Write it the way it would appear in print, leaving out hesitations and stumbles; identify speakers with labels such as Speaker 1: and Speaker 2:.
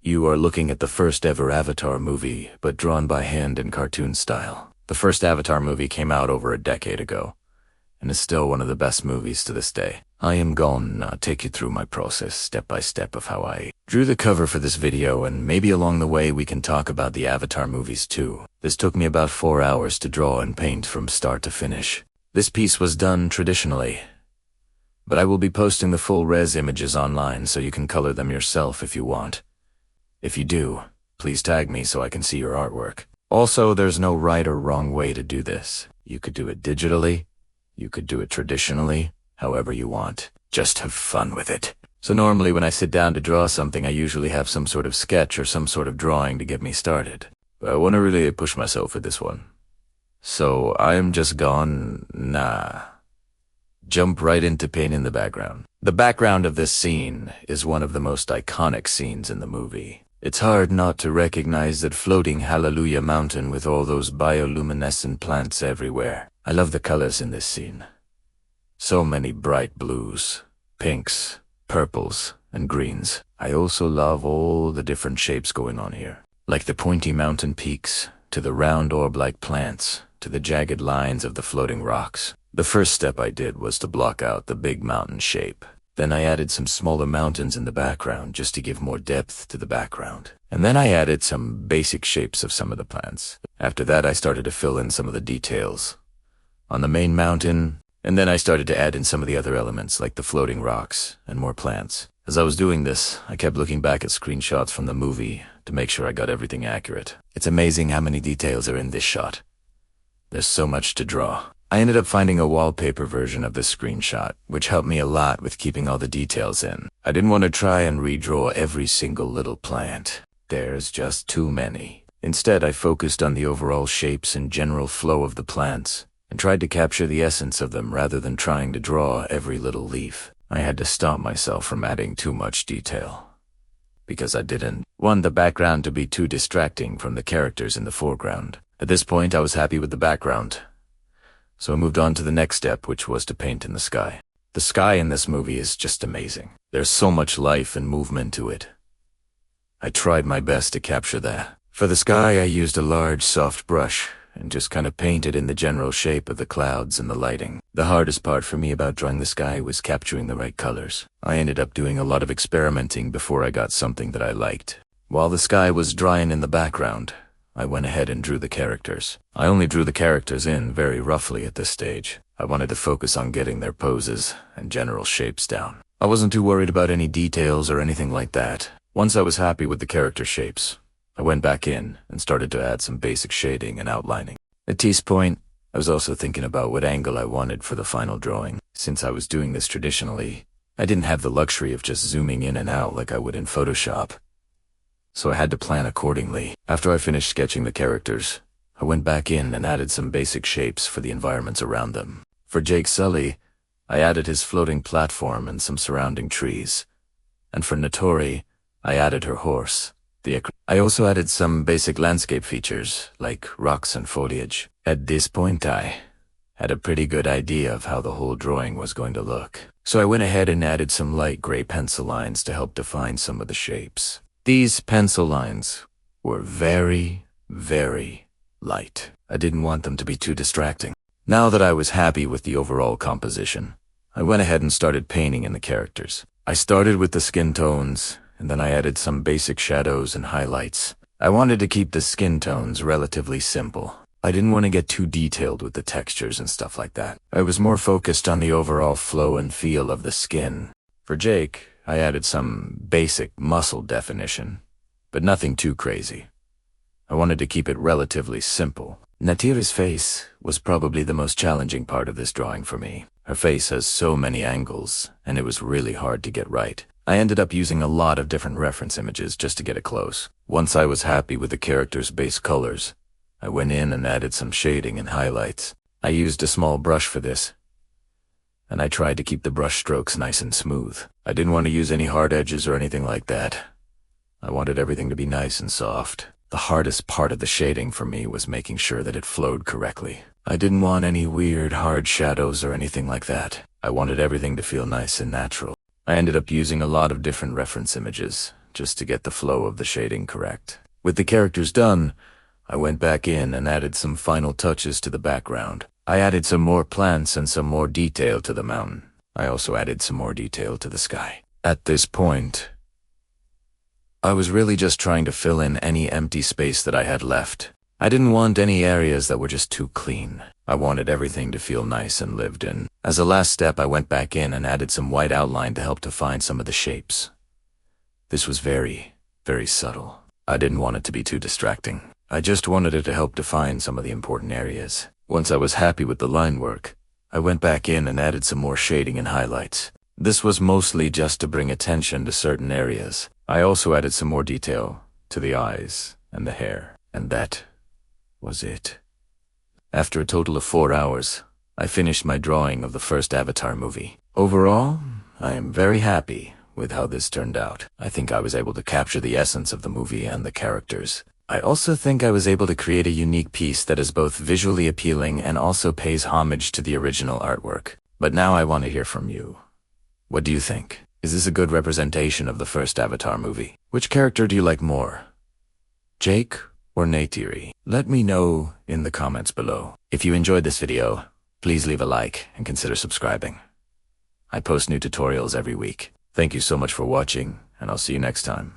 Speaker 1: You are looking at the first ever Avatar movie, but drawn by hand in cartoon style. The first Avatar movie came out over a decade ago, and is still one of the best movies to this day. I am going to take you through my process step by step of how I drew the cover for this video, and maybe along the way we can talk about the Avatar movies too. This took me about 4 hours to draw and paint from start to finish. This piece was done traditionally, but I will be posting the full res images online so you can color them yourself if you want. If you do, please tag me so I can see your artwork. Also, there's no right or wrong way to do this. You could do it digitally, you could do it traditionally, however you want. Just have fun with it. So normally when I sit down to draw something, I usually have some sort of sketch or some sort of drawing to get me started. But I want to really push myself with this one. So I am just jump right into painting the background. The background of this scene is one of the most iconic scenes in the movie. It's hard not to recognize that floating Hallelujah Mountain with all those bioluminescent plants everywhere. I love the colors in this scene. So many bright blues, pinks, purples, and greens. I also love all the different shapes going on here, like the pointy mountain peaks, to the round orb-like plants, to the jagged lines of the floating rocks. The first step I did was to block out the big mountain shape. Then I added some smaller mountains in the background just to give more depth to the background. And then I added some basic shapes of some of the plants. After that I started to fill in some of the details on the main mountain, and then I started to add in some of the other elements like the floating rocks and more plants. As I was doing this, I kept looking back at screenshots from the movie to make sure I got everything accurate. It's amazing how many details are in this shot. There's so much to draw. I ended up finding a wallpaper version of this screenshot, which helped me a lot with keeping all the details in. I didn't want to try and redraw every single little plant. There's just too many. Instead, I focused on the overall shapes and general flow of the plants, and tried to capture the essence of them rather than trying to draw every little leaf. I had to stop myself from adding too much detail, because I didn't want the background to be too distracting from the characters in the foreground. At this point, I was happy with the background, so I moved on to the next step, which was to paint in the sky. The sky in this movie is just amazing. There's so much life and movement to it. I tried my best to capture that. For the sky, I used a large, soft brush and just kind of painted in the general shape of the clouds and the lighting. The hardest part for me about drawing the sky was capturing the right colors. I ended up doing a lot of experimenting before I got something that I liked. While the sky was drying in the background, I went ahead and drew the characters. I only drew the characters in very roughly at this stage. I wanted to focus on getting their poses and general shapes down. I wasn't too worried about any details or anything like that. Once I was happy with the character shapes, I went back in and started to add some basic shading and outlining. At this point, I was also thinking about what angle I wanted for the final drawing. Since I was doing this traditionally, I didn't have the luxury of just zooming in and out like I would in Photoshop, so I had to plan accordingly. After I finished sketching the characters, I went back in and added some basic shapes for the environments around them. For Jake Sully, I added his floating platform and some surrounding trees. And for Neytiri, I added her horse. I also added some basic landscape features, like rocks and foliage. At this point, I had a pretty good idea of how the whole drawing was going to look. So I went ahead and added some light gray pencil lines to help define some of the shapes. These pencil lines were very, very light. I didn't want them to be too distracting. Now that I was happy with the overall composition, I went ahead and started painting in the characters. I started with the skin tones, and then I added some basic shadows and highlights. I wanted to keep the skin tones relatively simple. I didn't want to get too detailed with the textures and stuff like that. I was more focused on the overall flow and feel of the skin. For Jake, I added some basic muscle definition, but nothing too crazy. I wanted to keep it relatively simple. Neytiri's face was probably the most challenging part of this drawing for me. Her face has so many angles, and it was really hard to get right. I ended up using a lot of different reference images just to get it close. Once I was happy with the character's base colors, I went in and added some shading and highlights. I used a small brush for this, and I tried to keep the brush strokes nice and smooth. I didn't want to use any hard edges or anything like that. I wanted everything to be nice and soft. The hardest part of the shading for me was making sure that it flowed correctly. I didn't want any weird hard shadows or anything like that. I wanted everything to feel nice and natural. I ended up using a lot of different reference images just to get the flow of the shading correct. With the characters done, I went back in and added some final touches to the background. I added some more plants and some more detail to the mountain. I also added some more detail to the sky. At this point, I was really just trying to fill in any empty space that I had left. I didn't want any areas that were just too clean. I wanted everything to feel nice and lived in. As a last step, I went back in and added some white outline to help define some of the shapes. This was very, very subtle. I didn't want it to be too distracting. I just wanted it to help define some of the important areas. Once I was happy with the line work, I went back in and added some more shading and highlights. This was mostly just to bring attention to certain areas. I also added some more detail to the eyes and the hair, and that was it. After a total of 4 hours, I finished my drawing of the first Avatar movie. Overall, I am very happy with how this turned out. I think I was able to capture the essence of the movie and the characters. I also think I was able to create a unique piece that is both visually appealing and also pays homage to the original artwork. But now I want to hear from you. What do you think? Is this a good representation of the first Avatar movie? Which character do you like more? Jake or Neytiri? Let me know in the comments below. If you enjoyed this video, please leave a like and consider subscribing. I post new tutorials every week. Thank you so much for watching, and I'll see you next time.